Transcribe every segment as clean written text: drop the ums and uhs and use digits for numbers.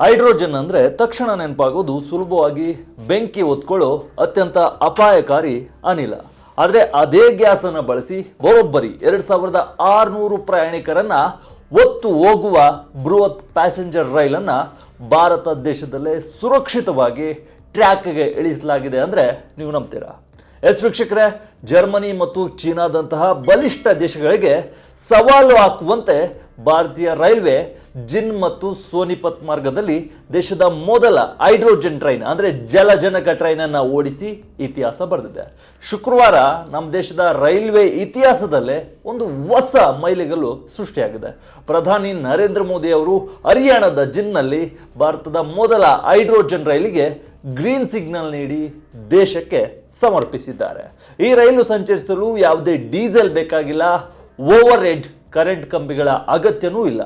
Hydrogen ಅಂದರೆ ತಕ್ಷಣ ನೆನಪಾಗೋದು ಸುಲಭವಾಗಿ ಬೆಂಕಿ ಹೊತ್ಕೊಳ್ಳೋ ಅತ್ಯಂತ ಅಪಾಯಕಾರಿ ಅನಿಲ. ಆದರೆ ಅದೇ ಗ್ಯಾಸನ್ನು ಬಳಸಿ ಬರೋಬ್ಬರಿ 2600 ಪ್ರಯಾಣಿಕರನ್ನ ಹೊತ್ತು ಹೋಗುವ ಬೃಹತ್ ಪ್ಯಾಸೆಂಜರ್ ರೈಲನ್ನು ಭಾರತ ದೇಶದಲ್ಲೇ ಸುರಕ್ಷಿತವಾಗಿ ಟ್ರ್ಯಾಕ್ಗೆ ಇಳಿಸಲಾಗಿದೆ ಅಂದರೆ ನೀವು ನಂಬ್ತೀರಾ? ಎಸ್ ವೀಕ್ಷಕರೇ, ಜರ್ಮನಿ ಮತ್ತು ಚೀನಾದಂತಹ ಬಲಿಷ್ಠ ದೇಶಗಳಿಗೆ ಸವಾಲು ಹಾಕುವಂತೆ ಭಾರತೀಯ ರೈಲ್ವೆ ಜಿನ್ ಮತ್ತು ಸೋನಿಪತ್ ಮಾರ್ಗದಲ್ಲಿ ದೇಶದ ಮೊದಲ ಹೈಡ್ರೋಜನ್ ಟ್ರೈನ್ ಅಂದರೆ ಜಲಜನಕ ಟ್ರೈನನ್ನು ಓಡಿಸಿ ಇತಿಹಾಸ ಬರೆದಿದೆ. ಶುಕ್ರವಾರ ನಮ್ಮ ದೇಶದ ರೈಲ್ವೆ ಇತಿಹಾಸದಲ್ಲೇ ಒಂದು ಹೊಸ ಮೈಲಿಗಲ್ಲು ಸೃಷ್ಟಿಯಾಗಿದೆ. ಪ್ರಧಾನಿ ನರೇಂದ್ರ ಮೋದಿ ಅವರು ಹರಿಯಾಣದ ಜಿನ್ನಲ್ಲಿ ಭಾರತದ ಮೊದಲ ಹೈಡ್ರೋಜನ್ ರೈಲಿಗೆ ಗ್ರೀನ್ ಸಿಗ್ನಲ್ ನೀಡಿ ದೇಶಕ್ಕೆ ಸಮರ್ಪಿಸಿದ್ದಾರೆ. ಈ ರೈಲು ಸಂಚರಿಸಲು ಯಾವುದೇ ಡೀಸೆಲ್ ಬೇಕಾಗಿಲ್ಲ, ಓವರ್ ಹೆಡ್ ಕರೆಂಟ್ ಕಂಬಿಗಳ ಅಗತ್ಯನೂ ಇಲ್ಲ.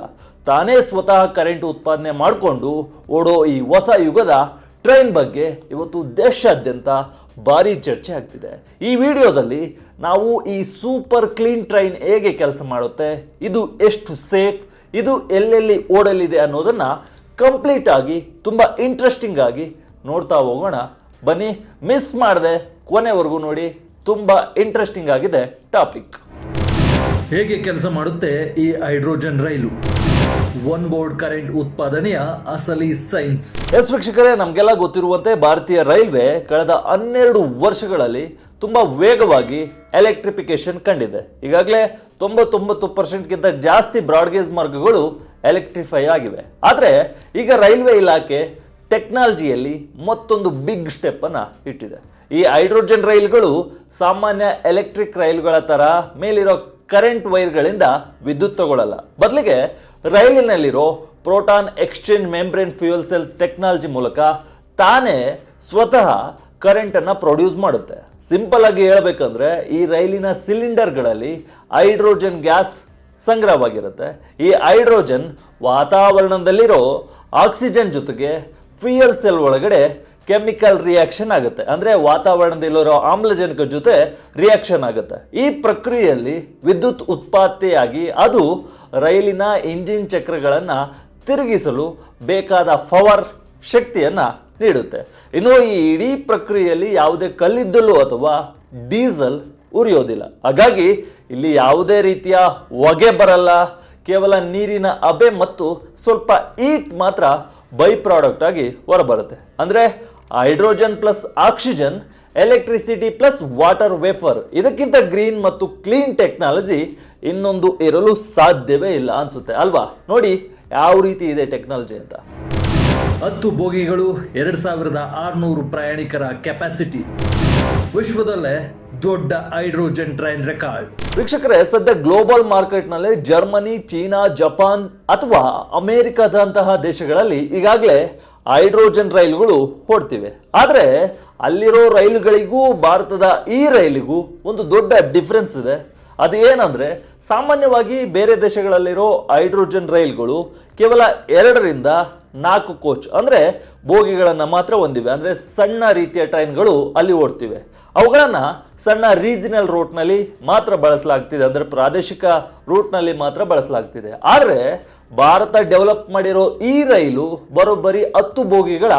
ತಾನೇ ಸ್ವತಃ ಕರೆಂಟ್ ಉತ್ಪಾದನೆ ಮಾಡಿಕೊಂಡು ಓಡೋ ಈ ಹೊಸ ಯುಗದ ಟ್ರೈನ್ ಬಗ್ಗೆ ಇವತ್ತು ದೇಶಾದ್ಯಂತ ಭಾರಿ ಚರ್ಚೆ ಆಗ್ತಿದೆ. ಈ ವಿಡಿಯೋದಲ್ಲಿ ನಾವು ಈ ಸೂಪರ್ ಕ್ಲೀನ್ ಟ್ರೈನ್ ಹೇಗೆ ಕೆಲಸ ಮಾಡುತ್ತೆ, ಇದು ಎಷ್ಟು ಸೇಫ್, ಇದು ಎಲ್ಲೆಲ್ಲಿ ಓಡಲಿದೆ ಅನ್ನೋದನ್ನು ಕಂಪ್ಲೀಟ್ ಆಗಿ ತುಂಬ ಇಂಟ್ರೆಸ್ಟಿಂಗ್ ಆಗಿ ನೋಡ್ತಾ ಹೋಗೋಣ. ಬನ್ನಿ, ಮಿಸ್ ಮಾಡದೆ ಕೊನೆವರೆಗೂ ನೋಡಿ, ತುಂಬ ಇಂಟ್ರೆಸ್ಟಿಂಗ್ ಆಗಿದೆ ಟಾಪಿಕ್. ಹೇಗೆ ಕೆಲಸ ಮಾಡುತ್ತೆ ಈ ಹೈಡ್ರೋಜನ್ ರೈಲು? ಒನ್ ಬೋರ್ಡ್ ಕರೆಂಟ್ ಉತ್ಪಾದನೆಯ ಅಸಲಿ ಸೈನ್ಸ್. ಎಸ್ ವೀಕ್ಷಕರೇ, ನಮಗೆಲ್ಲ ಗೊತ್ತಿರುವಂತೆ ಭಾರತೀಯ ರೈಲ್ವೆ ಕಳೆದ 12 ವರ್ಷಗಳಲ್ಲಿ ತುಂಬಾ ವೇಗವಾಗಿ ಎಲೆಕ್ಟ್ರಿಫಿಕೇಶನ್ ಕಂಡಿದೆ. ಈಗಾಗಲೇ 99%ಗಿಂತ ಜಾಸ್ತಿ ಬ್ರಾಡ್ಗೇಜ್ ಮಾರ್ಗಗಳು ಎಲೆಕ್ಟ್ರಿಫೈ ಆಗಿವೆ. ಆದರೆ ಈಗ ರೈಲ್ವೆ ಇಲಾಖೆ ಟೆಕ್ನಾಲಜಿಯಲ್ಲಿ ಮತ್ತೊಂದು ಬಿಗ್ ಸ್ಟೆಪ್ ಅನ್ನು ಇಟ್ಟಿದೆ. ಈ ಹೈಡ್ರೋಜನ್ ರೈಲ್ಗಳು ಸಾಮಾನ್ಯ ಎಲೆಕ್ಟ್ರಿಕ್ ರೈಲುಗಳ ಥರ ಮೇಲಿರೋ ಕರೆಂಟ್ ವೈರ್ಗಳಿಂದ ವಿದ್ಯುತ್ ತಗೊಳ್ಳಲ್ಲ. ಬದಲಿಗೆ ರೈಲಿನಲ್ಲಿರೋ proton exchange membrane fuel cell technology ಮೂಲಕ ತಾನೇ ಸ್ವತಃ ಕರೆಂಟನ್ನು ಪ್ರೊಡ್ಯೂಸ್ ಮಾಡುತ್ತೆ. ಸಿಂಪಲ್ ಆಗಿ ಹೇಳಬೇಕಂದ್ರೆ ಈ ರೈಲಿನ ಸಿಲಿಂಡರ್ಗಳಲ್ಲಿ ಹೈಡ್ರೋಜನ್ ಗ್ಯಾಸ್ ಸಂಗ್ರಹವಾಗಿರುತ್ತೆ. ಈ ಹೈಡ್ರೋಜನ್ ವಾತಾವರಣದಲ್ಲಿರೋ ಆಕ್ಸಿಜನ್ ಜೊತೆಗೆ ಫ್ಯೂಯಲ್ ಸೆಲ್ ಒಳಗಡೆ ಕೆಮಿಕಲ್ ರಿಯಾಕ್ಷನ್ ಆಗುತ್ತೆ, ಅಂದರೆ ವಾತಾವರಣದಲ್ಲಿರೋ ಆಮ್ಲಜನಕ ಜೊತೆ ರಿಯಾಕ್ಷನ್ ಆಗುತ್ತೆ. ಈ ಪ್ರಕ್ರಿಯೆಯಲ್ಲಿ ವಿದ್ಯುತ್ ಉತ್ಪತ್ತಿಯಾಗಿ ಅದು ರೈಲಿನ ಇಂಜಿನ್ ಚಕ್ರಗಳನ್ನು ತಿರುಗಿಸಲು ಬೇಕಾದ ಪವರ್ ಶಕ್ತಿಯನ್ನು ನೀಡುತ್ತೆ. ಇನ್ನು ಈ ಇಡೀ ಪ್ರಕ್ರಿಯೆಯಲ್ಲಿ ಯಾವುದೇ ಕಲ್ಲಿದ್ದಲು ಅಥವಾ ಡೀಸೆಲ್ ಉರಿಯೋದಿಲ್ಲ. ಹಾಗಾಗಿ ಇಲ್ಲಿ ಯಾವುದೇ ರೀತಿಯ ಹೊಗೆ ಬರಲ್ಲ, ಕೇವಲ ನೀರಿನ ಹಬೆ ಮತ್ತು ಸ್ವಲ್ಪ ಹೀಟ್ ಮಾತ್ರ ಬೈ ಪ್ರಾಡಕ್ಟ್ ಆಗಿ ಹೊರಬರುತ್ತೆ. ಅಂದರೆ hydrogen plus oxygen, electricity plus water vapour, ಇದಕ್ಕಿಂತ ಗ್ರೀನ್ ಮತ್ತು ಕ್ಲೀನ್ ಟೆಕ್ನಾಲಜಿ ಇನ್ನೊಂದು ಇರಲು ಸಾಧ್ಯವೇ ಇಲ್ಲ ಅನ್ಸುತ್ತೆ ಅಲ್ವಾ? ನೋಡಿ ಯಾವ ರೀತಿ ಇದೆ ಟೆಕ್ನಾಲಜಿ ಅಂತ. 10 ಬೋಗಿಗಳು, 2600 ಪ್ರಯಾಣಿಕರ ಕೆಪಾಸಿಟಿ, ವಿಶ್ವದಲ್ಲೇ ದೊಡ್ಡ ಹೈಡ್ರೋಜನ್ ಟ್ರೈನ್ ರೆಕಾರ್ಡ್. ವೀಕ್ಷಕರೇ, ಸದ್ಯ ಗ್ಲೋಬಲ್ ಮಾರ್ಕೆಟ್ನಲ್ಲಿ ಜರ್ಮನಿ, ಚೀನಾ, ಜಪಾನ್ ಅಥವಾ ಅಮೆರಿಕದಂತಹ ದೇಶಗಳಲ್ಲಿ ಈಗಾಗಲೇ ಹೈಡ್ರೋಜನ್ ರೈಲುಗಳು ಓಡ್ತಿವೆ. ಆದರೆ ಅಲ್ಲಿರೋ ರೈಲುಗಳಿಗೂ ಭಾರತದ ಈ ರೈಲಿಗೂ ಒಂದು ದೊಡ್ಡ ಡಿಫ್ರೆನ್ಸ್ ಇದೆ. ಅದು ಏನಂದರೆ, ಸಾಮಾನ್ಯವಾಗಿ ಬೇರೆ ದೇಶಗಳಲ್ಲಿರೋ ಹೈಡ್ರೋಜನ್ ರೈಲುಗಳು ಕೇವಲ 2 ರಿಂದ 4 ಕೋಚ್ ಅಂದರೆ ಬೋಗಿಗಳನ್ನು ಮಾತ್ರ ಹೊಂದಿವೆ. ಅಂದರೆ ಸಣ್ಣ ರೀತಿಯ ಟ್ರೈನ್ಗಳು ಅಲ್ಲಿ ಓಡ್ತಿವೆ. ಅವುಗಳನ್ನು ಸಣ್ಣ ರೀಜನಲ್ ರೂಟ್ನಲ್ಲಿ ಮಾತ್ರ ಬಳಸಲಾಗ್ತಿದೆ, ಅಂದರೆ ಪ್ರಾದೇಶಿಕ ರೂಟ್ನಲ್ಲಿ ಮಾತ್ರ ಬಳಸಲಾಗ್ತಿದೆ. ಆದರೆ ಭಾರತ ಡೆವಲಪ್ ಮಾಡಿರೋ ಈ ರೈಲು ಬರೋಬ್ಬರಿ 10 ಬೋಗಿಗಳ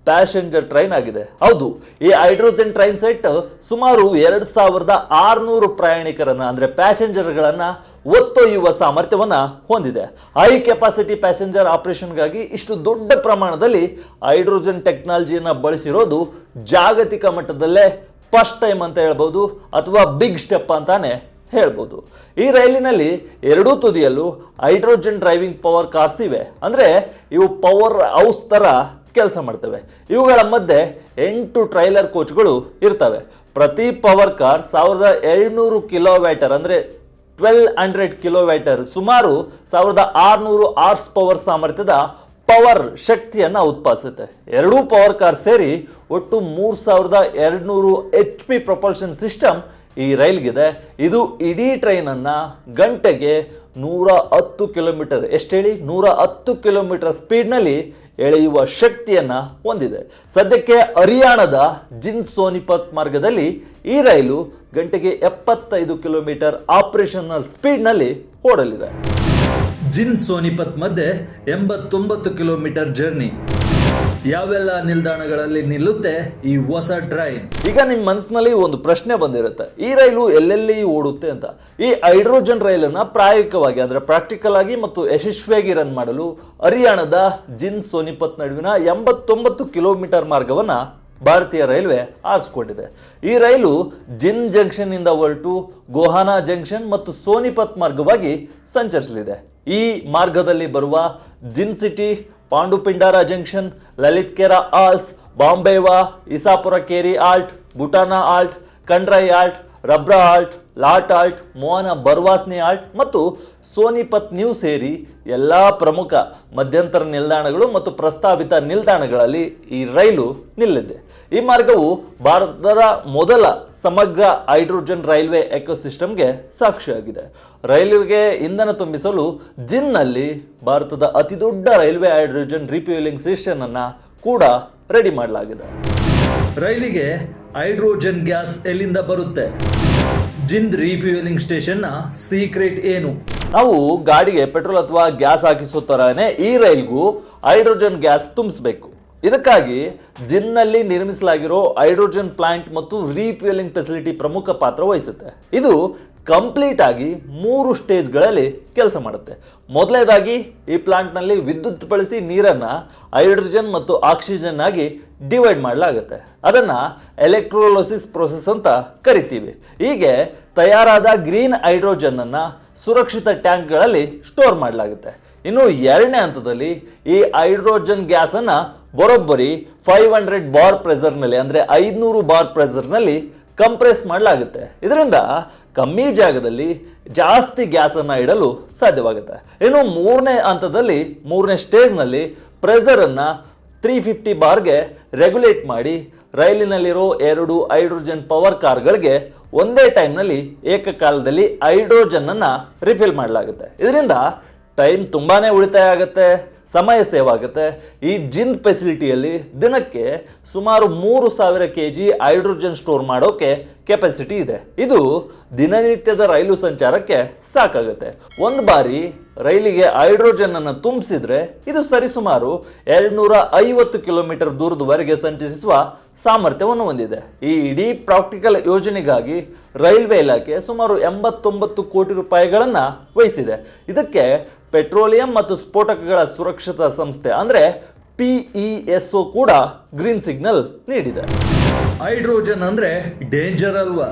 ಪ್ಯಾಸೆಂಜರ್ ಟ್ರೈನ್ ಆಗಿದೆ. ಹೌದು, ಈ ಹೈಡ್ರೋಜನ್ ಟ್ರೈನ್ ಸೆಟ್ ಸುಮಾರು 2600 ಪ್ರಯಾಣಿಕರನ್ನ ಅಂದರೆ ಪ್ಯಾಸೆಂಜರ್ಗಳನ್ನು ಹೊತ್ತೊಯ್ಯುವ ಸಾಮರ್ಥ್ಯವನ್ನು ಹೊಂದಿದೆ. ಹೈ ಕೆಪಾಸಿಟಿ ಪ್ಯಾಸೆಂಜರ್ ಆಪರೇಷನ್ಗಾಗಿ ಇಷ್ಟು ದೊಡ್ಡ ಪ್ರಮಾಣದಲ್ಲಿ ಹೈಡ್ರೋಜನ್ ಟೆಕ್ನಾಲಜಿಯನ್ನು ಬಳಸಿರೋದು ಜಾಗತಿಕ ಮಟ್ಟದಲ್ಲೇ ಫಸ್ಟ್ ಟೈಮ್ ಅಂತ ಹೇಳ್ಬೋದು, ಅಥವಾ ಬಿಗ್ ಸ್ಟೆಪ್ ಅಂತಾನೆ ಹೇಳ್ಬೋದು. ಈ ರೈಲಿನಲ್ಲಿ 2 ತುದಿಯಲ್ಲೂ ಹೈಡ್ರೋಜನ್ ಡ್ರೈವಿಂಗ್ ಪವರ್ ಕಾರ್ಸ್ ಇವೆ. ಅಂದರೆ ಇವು ಪವರ್ ಹೌಸ್ ಥರ ಕೆಲಸ ಮಾಡ್ತವೆ. ಇವುಗಳ ಮಧ್ಯೆ 8 ಟ್ರೈಲರ್ ಕೋಚ್ಗಳು ಇರ್ತವೆ. ಪ್ರತಿ ಪವರ್ ಕಾರ್ 1200 ಕಿಲೋವ್ಯಾಟರ್ ಅಂದರೆ 1200 ಕಿಲೋವ್ಯಾಟರ್, ಸುಮಾರು 1600 ಹಾರ್ಸ್ ಪವರ್ ಸಾಮರ್ಥ್ಯದ ಪವರ್ ಶಕ್ತಿಯನ್ನು ಉತ್ಪಾದಿಸುತ್ತೆ. 2 ಪವರ್ ಕಾರ್ ಸೇರಿ ಒಟ್ಟು 3200 HP ಪ್ರೊಪಲ್ಷನ್ ಸಿಸ್ಟಮ್ ಈ ರೈಲ್ಗಿದೆ. ಇದು ಇಡೀ ಟ್ರೈನನ್ನು ಗಂಟೆಗೆ 110 ಕಿಲೋಮೀಟರ್, ಎಷ್ಟು ಹೇಳಿ, 110 ಕಿಲೋಮೀಟರ್ ಸ್ಪೀಡ್ನಲ್ಲಿ ಎಳೆಯುವ ಶಕ್ತಿಯನ್ನು ಹೊಂದಿದೆ. ಸದ್ಯಕ್ಕೆ ಹರಿಯಾಣದ ಜಿನ್ ಸೋನಿಪತ್ ಮಾರ್ಗದಲ್ಲಿ ಈ ರೈಲು ಗಂಟೆಗೆ 75 ಕಿಲೋಮೀಟರ್ ಆಪರೇಷನಲ್ ಸ್ಪೀಡ್ನಲ್ಲಿ ಓಡಲಿದೆ. ಜಿಂದ್ ಸೋನಿಪತ್ ಮಧ್ಯೆ 89 ಕಿಲೋಮೀಟರ್ ಜರ್ನಿ. ಯಾವೆಲ್ಲ ನಿಲ್ದಾಣಗಳಲ್ಲಿ ನಿಲ್ಲುತ್ತೆ ಈ ಹೊಸ ಟ್ರೈನ್? ಈಗ ನಿಮ್ಮ ಮನಸ್ಸಿನಲ್ಲಿ ಒಂದು ಪ್ರಶ್ನೆ ಬಂದಿರುತ್ತೆ, ಈ ರೈಲು ಎಲ್ಲೆಲ್ಲಿ ಓಡುತ್ತೆ ಅಂತ. ಈ ಹೈಡ್ರೋಜನ್ ರೈಲನ್ನ ಪ್ರಾಯೋಗಿಕವಾಗಿ ಅಂದ್ರೆ ಪ್ರಾಕ್ಟಿಕಲ್ ಆಗಿ ಮತ್ತು ಯಶಸ್ವಿಯಾಗಿ ರನ್ ಮಾಡಲು ಹರಿಯಾಣದ ಜಿಂದ್ ಸೋನಿಪತ್ ನಡುವಿನ 89 ಕಿಲೋಮೀಟರ್ ಮಾರ್ಗವನ್ನ ಭಾರತೀಯ ರೈಲ್ವೆ ಆರಿಸಿಕೊಂಡಿದೆ. ಈ ರೈಲು ಜಿಂದ್ ಜಂಕ್ಷನ್ ಇಂದ ಹೊರಟು ಗೋಹಾನಾ ಜಂಕ್ಷನ್ ಮತ್ತು ಸೋನಿಪತ್ ಮಾರ್ಗವಾಗಿ ಸಂಚರಿಸಲಿದೆ. ಈ ಮಾರ್ಗದಲ್ಲಿ ಬರುವ Jind city, Pandupindara junction, Lalit Khera halt, ಬಾಂಬೆವಾ, Isapur Kheri halt, Butana halt, Kandrai halt, Rabra halt, Lath halt, Mohana Barwasni halt ಮತ್ತು ಸೋನಿಪತ್ ನ್ಯೂ ಸೇರಿ ಎಲ್ಲ ಪ್ರಮುಖ ಮಧ್ಯಂತರ ನಿಲ್ದಾಣಗಳು ಮತ್ತು ಪ್ರಸ್ತಾವಿತ ನಿಲ್ದಾಣಗಳಲ್ಲಿ ಈ ರೈಲು ನಿಲ್ಲಿದೆ. ಈ ಮಾರ್ಗವು ಭಾರತದ ಮೊದಲ ಸಮಗ್ರ ಹೈಡ್ರೋಜನ್ ರೈಲ್ವೆ ಎಕೋಸಿಸ್ಟಮ್ಗೆ ಸಾಕ್ಷಿಯಾಗಿದೆ. ರೈಲ್ವೆಗೆ ಇಂಧನ ತುಂಬಿಸಲು ಜಿನ್ನಲ್ಲಿ ಭಾರತದ ಅತಿದೊಡ್ಡ ರೈಲ್ವೆ ಹೈಡ್ರೋಜನ್ ರಿಫ್ಯೂಯಲಿಂಗ್ ಸ್ಟೇಷನ್ ಅನ್ನ ಕೂಡ ರೆಡಿ ಮಾಡಲಾಗಿದೆ. ರೈಲಿಗೆ ಹೈಡ್ರೋಜನ್ ಗ್ಯಾಸ್ ಎಲ್ಲಿಂದ ಬರುತ್ತೆ? ಜಿಂದ್ ರಿಫ್ಯೂಯಲಿಂಗ್ ಸ್ಟೇಷನ್ ನ ಸೀಕ್ರೆಟ್ ಏನು? ನಾವು ಗಾಡಿಗೆ ಪೆಟ್ರೋಲ್ ಅಥವಾ ಗ್ಯಾಸ್ ಹಾಕಿಸೋ ತರನೇ ಈ ರೈಲ್ಗೂ ಹೈಡ್ರೋಜನ್ ಗ್ಯಾಸ್ ತುಂಬಿಸಬೇಕು. ಇದಕ್ಕಾಗಿ ಜಿನ್ನಲ್ಲಿ ನಿರ್ಮಿಸಲಾಗಿರೋ ಹೈಡ್ರೋಜನ್ ಪ್ಲಾಂಟ್ ಮತ್ತು ರೀಫ್ಯೂಯಲಿಂಗ್ ಫೆಸಿಲಿಟಿ ಪ್ರಮುಖ ಪಾತ್ರ ವಹಿಸುತ್ತೆ. ಇದು ಕಂಪ್ಲೀಟ್ ಆಗಿ 3 ಸ್ಟೇಜ್ಗಳಲ್ಲಿ ಕೆಲಸ ಮಾಡುತ್ತೆ. ಮೊದಲನೇದಾಗಿ ಈ ಪ್ಲಾಂಟ್ನಲ್ಲಿ ವಿದ್ಯುತ್ ಬಳಸಿ ನೀರನ್ನು ಹೈಡ್ರೋಜನ್ ಮತ್ತು ಆಕ್ಸಿಜನ್ ಆಗಿ ಡಿವೈಡ್ ಮಾಡಲಾಗುತ್ತೆ. ಅದನ್ನು ಎಲೆಕ್ಟ್ರೋಲಿಸಿಸ್ ಪ್ರೊಸೆಸ್ ಅಂತ ಕರಿತೀವಿ. ಹೀಗೆ ತಯಾರಾದ ಗ್ರೀನ್ ಹೈಡ್ರೋಜನ್ ಅನ್ನು ಸುರಕ್ಷಿತ ಟ್ಯಾಂಕ್ಗಳಲ್ಲಿ ಸ್ಟೋರ್ ಮಾಡಲಾಗುತ್ತೆ. ಇನ್ನು ಎರಡನೇ ಹಂತದಲ್ಲಿ ಈ ಹೈಡ್ರೋಜನ್ ಗ್ಯಾಸನ್ನು ಬರೋಬ್ಬರಿ 500 ಬಾರ್ ಪ್ರೆಷರ್ನಲ್ಲಿ ಅಂದರೆ 500 ಬಾರ್ ಪ್ರೆಷರ್ನಲ್ಲಿ ಕಂಪ್ರೆಸ್ ಮಾಡಲಾಗುತ್ತೆ. ಇದರಿಂದ ಕಮ್ಮಿ ಜಾಗದಲ್ಲಿ ಜಾಸ್ತಿ ಗ್ಯಾಸನ್ನು ಇಡಲು ಸಾಧ್ಯವಾಗುತ್ತೆ. ಇನ್ನು ಮೂರನೇ ಹಂತದಲ್ಲಿ, ಮೂರನೇ ಸ್ಟೇಜ್ನಲ್ಲಿ ಪ್ರೆಷರನ್ನು 350 ಬಾರ್ಗೆ ರೆಗ್ಯುಲೇಟ್ ಮಾಡಿ ರೈಲಿನಲ್ಲಿರೋ 2 ಹೈಡ್ರೋಜನ್ ಪವರ್ ಕಾರ್ಗಳಿಗೆ ಒಂದೇ ಟೈಮ್ನಲ್ಲಿ ಏಕಕಾಲದಲ್ಲಿ ಹೈಡ್ರೋಜನ್ನನ್ನು ರಿಫಿಲ್ ಮಾಡಲಾಗುತ್ತೆ. ಇದರಿಂದ ಟೈಮ್ ತುಂಬಾ ಉಳಿತಾಯ ಆಗುತ್ತೆ, ಸಮಯ ಸೇವ್ ಆಗುತ್ತೆ. ಈ ಜಿಂದ್ ಫೆಸಿಲಿಟಿಯಲ್ಲಿ ದಿನಕ್ಕೆ ಸುಮಾರು 3000 kg ಹೈಡ್ರೋಜನ್ ಸ್ಟೋರ್ ಮಾಡೋಕೆ ಕೆಪಾಸಿಟಿ ಇದೆ. ಇದು ದಿನನಿತ್ಯದ ರೈಲು ಸಂಚಾರಕ್ಕೆ ಸಾಕಾಗುತ್ತೆ. ಒಂದು ಬಾರಿ ರೈಲಿಗೆ ಹೈಡ್ರೋಜನ್ ಅನ್ನು ತುಂಬಿಸಿದ್ರೆ ಇದು ಸರಿಸುಮಾರು 250 ಕಿಲೋಮೀಟರ್ ದೂರದವರೆಗೆ ಸಂಚರಿಸುವ ಸಾಮರ್ಥ್ಯವನ್ನು ಹೊಂದಿದೆ. ಈ ಇಡೀ ಪ್ರಾಕ್ಟಿಕಲ್ ಯೋಜನೆಗಾಗಿ ರೈಲ್ವೆ ಇಲಾಖೆ ಸುಮಾರು 89 ಕೋಟಿ ರೂಪಾಯಿಗಳನ್ನು ವಹಿಸಿದೆ. ಇದಕ್ಕೆ ಪೆಟ್ರೋಲಿಯಂ ಮತ್ತು ಸ್ಫೋಟಕಗಳ ಸುರಕ್ಷತಾ ಸಂಸ್ಥೆ ಅಂದರೆ PESO ಕೂಡ ಗ್ರೀನ್ ಸಿಗ್ನಲ್ ನೀಡಿದೆ. ಹೈಡ್ರೋಜನ್ ಅಂದ್ರೆ ಡೇಂಜರ್ ಅಲ್ವಾ?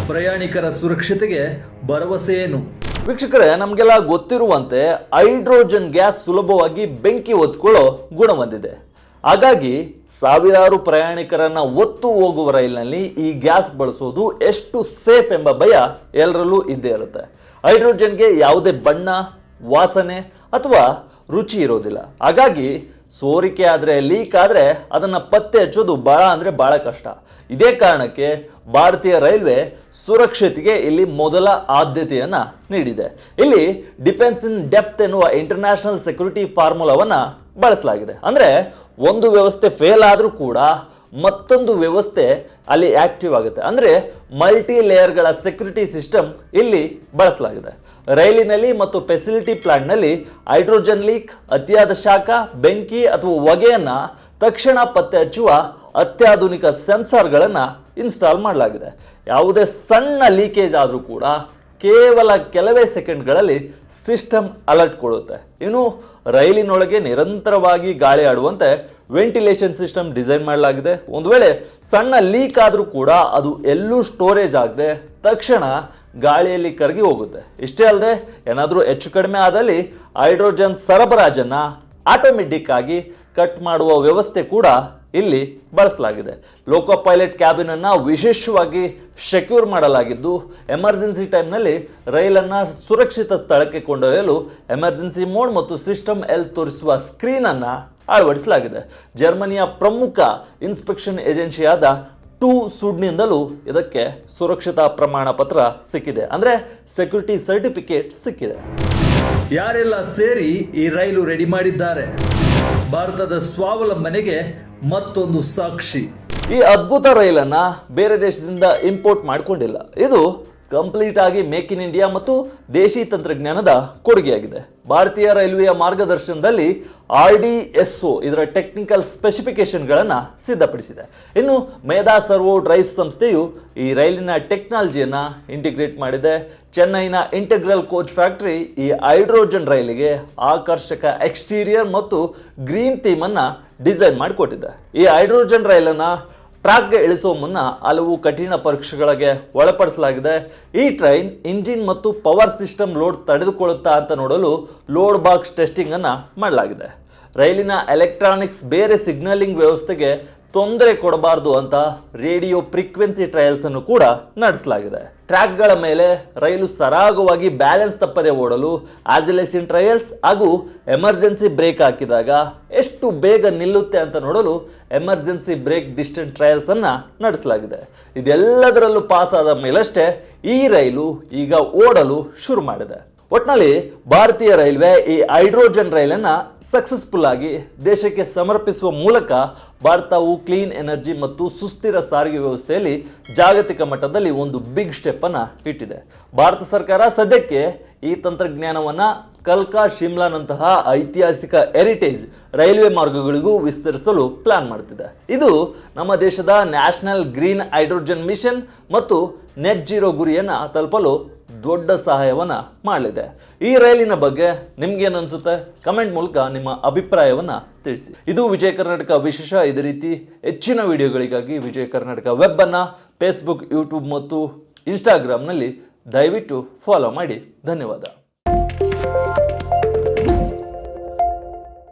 ಪ್ರಯಾಣಿಕರ ಸುರಕ್ಷತೆಗೆ ಭರವಸೆ ಏನು? ವೀಕ್ಷಕರೇ, ನಮಗೆಲ್ಲ ಗೊತ್ತಿರುವಂತೆ ಹೈಡ್ರೋಜನ್ ಗ್ಯಾಸ್ ಸುಲಭವಾಗಿ ಬೆಂಕಿ ಹೊತ್ಕೊಳ್ಳೋ ಗುಣ ಹೊಂದಿದೆ. ಹಾಗಾಗಿ ಸಾವಿರಾರು ಪ್ರಯಾಣಿಕರನ್ನ ಹೊತ್ತು ಹೋಗುವ ರೈಲಿನಲ್ಲಿ ಈ ಗ್ಯಾಸ್ ಬಳಸೋದು ಎಷ್ಟು ಸೇಫ್ ಎಂಬ ಭಯ ಎಲ್ಲರಲ್ಲೂ ಇದ್ದೇ ಇರುತ್ತೆ. ಹೈಡ್ರೋಜನ್ಗೆ ಯಾವುದೇ ಬಣ್ಣ, ವಾಸನೆ ಅಥವಾ ರುಚಿ ಇರೋದಿಲ್ಲ. ಹಾಗಾಗಿ ಸೋರಿಕೆ ಆದರೆ, ಲೀಕ್ ಆದರೆ ಅದನ್ನು ಪತ್ತೆ ಹಚ್ಚೋದು ಬಹಳ ಕಷ್ಟ. ಇದೇ ಕಾರಣಕ್ಕೆ ಭಾರತೀಯ ರೈಲ್ವೆ ಸುರಕ್ಷತೆಗೆ ಇಲ್ಲಿ ಮೊದಲ ಆದ್ಯತೆಯನ್ನು ನೀಡಿದೆ. ಇಲ್ಲಿ ಡಿಫೆನ್ಸ್ ಇನ್ ಡೆಪ್ತ್ ಎನ್ನುವ ಇಂಟರ್ನ್ಯಾಷನಲ್ ಸೆಕ್ಯೂರಿಟಿ ಫಾರ್ಮುಲಾವನ್ನು ಬಳಸಲಾಗಿದೆ. ಅಂದರೆ ಒಂದು ವ್ಯವಸ್ಥೆ ಫೇಲ್ ಆದರೂ ಕೂಡ ಮತ್ತೊಂದು ವ್ಯವಸ್ಥೆ ಅಲ್ಲಿ ಆಕ್ಟಿವ್ ಆಗುತ್ತೆ. ಅಂದರೆ ಮಲ್ಟಿ ಲೇಯರ್ಗಳ ಸೆಕ್ಯೂರಿಟಿ ಸಿಸ್ಟಮ್ ಇಲ್ಲಿ ಬಳಸಲಾಗಿದೆ. ರೈಲಿನಲ್ಲಿ ಮತ್ತು ಫೆಸಿಲಿಟಿ ಪ್ಲಾಂಟ್ನಲ್ಲಿ ಹೈಡ್ರೋಜನ್ ಲೀಕ್, ಅತಿಯಾದ ಶಾಖ, ಬೆಂಕಿ ಅಥವಾ ಹೊಗೆಯನ್ನು ತಕ್ಷಣ ಪತ್ತೆ ಹಚ್ಚುವ ಅತ್ಯಾಧುನಿಕ ಸೆನ್ಸಾರ್ಗಳನ್ನು ಇನ್ಸ್ಟಾಲ್ ಮಾಡಲಾಗಿದೆ. ಯಾವುದೇ ಸಣ್ಣ ಲೀಕೇಜ್ ಆದರೂ ಕೂಡ ಕೇವಲ ಕೆಲವೇ ಸೆಕೆಂಡ್ಗಳಲ್ಲಿ ಸಿಸ್ಟಮ್ ಅಲರ್ಟ್ ಕೊಡುತ್ತೆ. ಇನ್ನು ರೈಲಿನೊಳಗೆ ನಿರಂತರವಾಗಿ ಗಾಳಿ ಆಡುವಂತೆ ವೆಂಟಿಲೇಷನ್ ಸಿಸ್ಟಮ್ ಡಿಸೈನ್ ಮಾಡಲಾಗಿದೆ. ಒಂದು ವೇಳೆ ಸಣ್ಣ ಲೀಕ್ ಆದರೂ ಕೂಡ ಅದು ಎಲ್ಲೂ ಸ್ಟೋರೇಜ್ ಆಗದೆ ತಕ್ಷಣ ಗಾಳಿಯಲ್ಲಿ ಕರಗಿ ಹೋಗುತ್ತೆ. ಇಷ್ಟೇ ಅಲ್ಲದೆ ಏನಾದರೂ ಹೆಚ್ಚು ಕಡಿಮೆ ಆದಲ್ಲಿ ಹೈಡ್ರೋಜನ್ ಸರಬರಾಜನ್ನು ಆಟೋಮೆಟಿಕ್ ಆಗಿ ಕಟ್ ಮಾಡುವ ವ್ಯವಸ್ಥೆ ಕೂಡ ಇಲ್ಲಿ ಬಳಸಲಾಗಿದೆ. ಲೋಕೋ ಪೈಲಟ್ ಕ್ಯಾಬಿನ್ ಅನ್ನು ವಿಶೇಷವಾಗಿ ಸೆಕ್ಯೂರ್ ಮಾಡಲಾಗಿದ್ದು, ಎಮರ್ಜೆನ್ಸಿ ಟೈಮ್ನಲ್ಲಿ ರೈಲನ್ನು ಸುರಕ್ಷಿತ ಸ್ಥಳಕ್ಕೆ ಕೊಂಡೊಯ್ಯಲು ಎಮರ್ಜೆನ್ಸಿ ಮೋಡ್ ಮತ್ತು ಸಿಸ್ಟಮ್ ಹೆಲ್ತ್ ತೋರಿಸುವ ಸ್ಕ್ರೀನ್ ಅನ್ನು ಅಳವಡಿಸಲಾಗಿದೆ. ಜರ್ಮನಿಯ ಪ್ರಮುಖ ಇನ್ಸ್ಪೆಕ್ಷನ್ ಏಜೆನ್ಸಿಯಾದ ಸುಡ್ನಿಂದಲೂ ಇದಕ್ಕೆ ಸುರಕ್ಷತಾ ಪ್ರಮಾಣ ಪತ್ರ ಸಿಕ್ಕಿದೆ, ಅಂದರೆ ಸೆಕ್ಯೂರಿಟಿ ಸರ್ಟಿಫಿಕೇಟ್ ಸಿಕ್ಕಿದೆ. ಯಾರೆಲ್ಲ ಸೇರಿ ಈ ರೈಲು ರೆಡಿ ಮಾಡಿದ್ದಾರೆ? ಭಾರತದ ಸ್ವಾವಲಂಬನೆಗೆ ಮತ್ತೊಂದು ಸಾಕ್ಷಿ. ಈ ಅದ್ಭುತ ರೈಲನ್ನು ಬೇರೆ ದೇಶದಿಂದ ಇಂಪೋರ್ಟ್ ಮಾಡಿಕೊಂಡಿಲ್ಲ. ಇದು ಕಂಪ್ಲೀಟ್ ಆಗಿ ಮೇಕ್ ಇನ್ ಇಂಡಿಯಾ ಮತ್ತು ದೇಶಿ ತಂತ್ರಜ್ಞಾನದ ಕೊಡುಗೆಯಾಗಿದೆ. ಭಾರತೀಯ ರೈಲ್ವೆಯ ಮಾರ್ಗದರ್ಶನದಲ್ಲಿ RDSO ಇದರ ಟೆಕ್ನಿಕಲ್ ಸ್ಪೆಸಿಫಿಕೇಶನ್ಗಳನ್ನು ಸಿದ್ಧಪಡಿಸಿದೆ. ಇನ್ನು ಮೇಧಾ ಸರ್ವೋ ಡ್ರೈವ್ ಸಂಸ್ಥೆಯು ಈ ರೈಲಿನ ಟೆಕ್ನಾಲಜಿಯನ್ನು ಇಂಟಿಗ್ರೇಟ್ ಮಾಡಿದೆ. ಚೆನ್ನೈನ ಇಂಟೆಗ್ರಲ್ ಕೋಚ್ ಫ್ಯಾಕ್ಟರಿ ಈ ಹೈಡ್ರೋಜನ್ ರೈಲಿಗೆ ಆಕರ್ಷಕ ಎಕ್ಸ್ಟೀರಿಯರ್ ಮತ್ತು ಗ್ರೀನ್ ಥೀಮನ್ನು ಡಿಸೈನ್ ಮಾಡಿಕೊಟ್ಟಿದೆ. ಈ ಹೈಡ್ರೋಜನ್ ರೈಲನ್ನು ಟ್ರ್ಯಾಕ್ಗೆ ಇಳಿಸುವ ಮುನ್ನ ಹಲವು ಕಠಿಣ ಪರೀಕ್ಷೆಗಳಿಗೆ ಒಳಪಡಿಸಲಾಗಿದೆ. ಈ ಟ್ರೈನ್ ಇಂಜಿನ್ ಮತ್ತು ಪವರ್ ಸಿಸ್ಟಮ್ ಲೋಡ್ ತಡೆದುಕೊಳ್ಳುತ್ತಾ ಅಂತ ನೋಡಲು ಲೋಡ್ ಬಾಕ್ಸ್ ಟೆಸ್ಟಿಂಗ್ ಅನ್ನು ಮಾಡಲಾಗಿದೆ. ರೈಲಿನ ಎಲೆಕ್ಟ್ರಾನಿಕ್ಸ್ ಬೇರೆ ಸಿಗ್ನಲಿಂಗ್ ವ್ಯವಸ್ಥೆಗೆ ತೊಂದರೆ ಕೊಡಬಾರದು ಅಂತ ರೇಡಿಯೋ ಫ್ರೀಕ್ವೆನ್ಸಿ ಟ್ರಯಲ್ಸ್ ಅನ್ನು ಕೂಡ ನಡೆಸಲಾಗಿದೆ. ಟ್ರ್ಯಾಕ್ಗಳ ಮೇಲೆ ರೈಲು ಸರಾಗವಾಗಿ ಬ್ಯಾಲೆನ್ಸ್ ತಪ್ಪದೆ ಓಡಲು ಆಸಿಲೇಷನ್ ಟ್ರಯಲ್ಸ್ ಹಾಗೂ ಎಮರ್ಜೆನ್ಸಿ ಬ್ರೇಕ್ ಹಾಕಿದಾಗ ಎಷ್ಟು ಬೇಗ ನಿಲ್ಲುತ್ತೆ ಅಂತ ನೋಡಲು ಎಮರ್ಜೆನ್ಸಿ ಬ್ರೇಕ್ ಡಿಸ್ಟೆನ್ಸ್ ಟ್ರಯಲ್ಸ್ ಅನ್ನ ನಡೆಸಲಾಗಿದೆ. ಇದೆಲ್ಲದರಲ್ಲೂ ಪಾಸ್ ಆದ ಮೇಲಷ್ಟೇ ಈ ರೈಲು ಈಗ ಓಡಲು ಶುರು ಮಾಡಿದೆ. ಒಟ್ನಲ್ಲಿ ಭಾರತೀಯ ರೈಲ್ವೆ ಈ ಹೈಡ್ರೋಜನ್ ರೈಲನ್ನು ಸಕ್ಸಸ್ಫುಲ್ ಆಗಿ ದೇಶಕ್ಕೆ ಸಮರ್ಪಿಸುವ ಮೂಲಕ ಭಾರತವು ಕ್ಲೀನ್ ಎನರ್ಜಿ ಮತ್ತು ಸುಸ್ಥಿರ ಸಾರಿಗೆ ವ್ಯವಸ್ಥೆಯಲ್ಲಿ ಜಾಗತಿಕ ಮಟ್ಟದಲ್ಲಿ ಒಂದು ಬಿಗ್ ಸ್ಟೆಪ್ ಅನ್ನು ಇಟ್ಟಿದೆ. ಭಾರತ ಸರ್ಕಾರ ಸದ್ಯಕ್ಕೆ ಈ ತಂತ್ರಜ್ಞಾನವನ್ನು ಕಲ್ಕಾ ಶಿಮ್ಲಾನಂತಹ ಐತಿಹಾಸಿಕ ಹೆರಿಟೇಜ್ ರೈಲ್ವೆ ಮಾರ್ಗಗಳಿಗೂ ವಿಸ್ತರಿಸಲು ಪ್ಲಾನ್ ಮಾಡ್ತಿದೆ. ಇದು ನಮ್ಮ ದೇಶದ ನ್ಯಾಷನಲ್ ಗ್ರೀನ್ ಹೈಡ್ರೋಜನ್ ಮಿಷನ್ ಮತ್ತು ನೆಟ್ ಜೀರೋ ಗುರಿಯನ್ನು ತಲುಪಲು ದೊಡ್ಡ ಸಹಾಯವನ್ನು ಮಾಡಲಿದೆ. ಈ ರೈಲಿನ ಬಗ್ಗೆ ನಿಮ್ಗೇನು ಅನಿಸುತ್ತೆ? ಕಮೆಂಟ್ ಮೂಲಕ ನಿಮ್ಮ ಅಭಿಪ್ರಾಯವನ್ನು ತಿಳಿಸಿ. ಇದು ವಿಜಯ ಕರ್ನಾಟಕ ವಿಶೇಷ. ಇದೇ ರೀತಿ ಹೆಚ್ಚಿನ ವಿಡಿಯೋಗಳಿಗಾಗಿ ವಿಜಯ ಕರ್ನಾಟಕ ವೆಬ್ ಅನ್ನು ಫೇಸ್ಬುಕ್, ಯೂಟ್ಯೂಬ್ ಮತ್ತು ಇನ್ಸ್ಟಾಗ್ರಾಮ್ನಲ್ಲಿ ದಯವಿಟ್ಟು ಫಾಲೋ ಮಾಡಿ. ಧನ್ಯವಾದ.